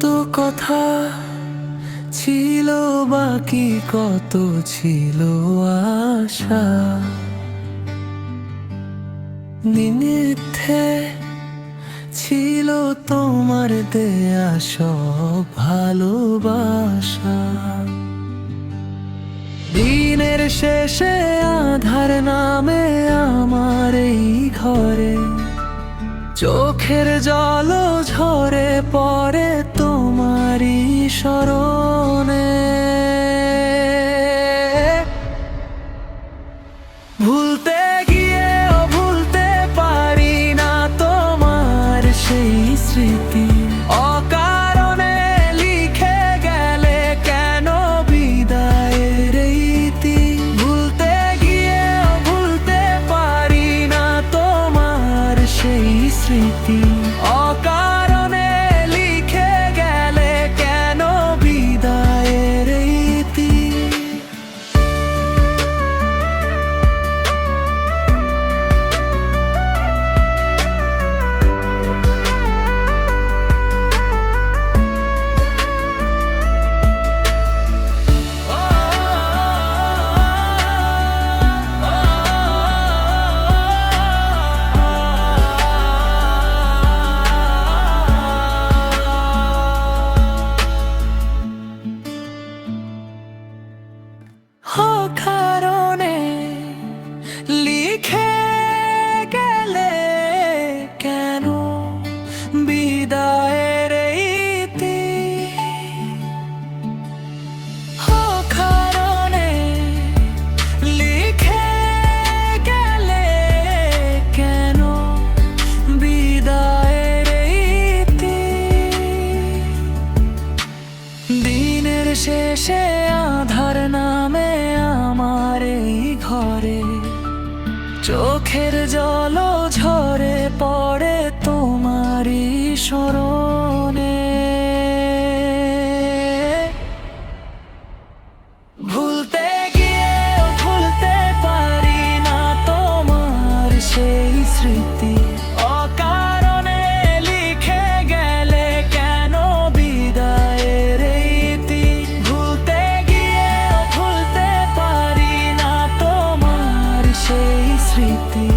কত কথা ছিল বাকি, কত ছিল আশা। নিমিথ্যে ছিল তোমার দেয়া সব ভালোবাসা। দিনের শেষে আধার নামে আমার এই ঘরে, চোখের জল ঝরে পড়ে তোমারই স্মরণে। ভুলতে গিয়েও ভুলতে পারি না তোমার সেই স্মৃতি। অকারণে লিখে গেলে কেন বিদায়ের রীতি। ভুলতে গিয়েও ভুলতে পারি না তোমার সেই স্মৃতি। অকারণে লিখে গেলে কেন বিদায়ের রীতি। অকারণে লিখে গেলে কেন বিদায়ের রীতি। অকারণে লিখে গেলে কেন বিদায়ের রীতি। দিনের শেষে আধার নামে আমার এই ঘরে, চোখের জল ঝরে পড়ে তোমারই স্মরণে। ভুলতে গিয়েও ভুলতে পারি না তোমার সেই স্মৃতি। অকারণে লিখে গেলে কেন বিদায়ের রীতি। ভুলতে গিয়েও ভুলতে পারি না তোমার সেই স্মৃতি।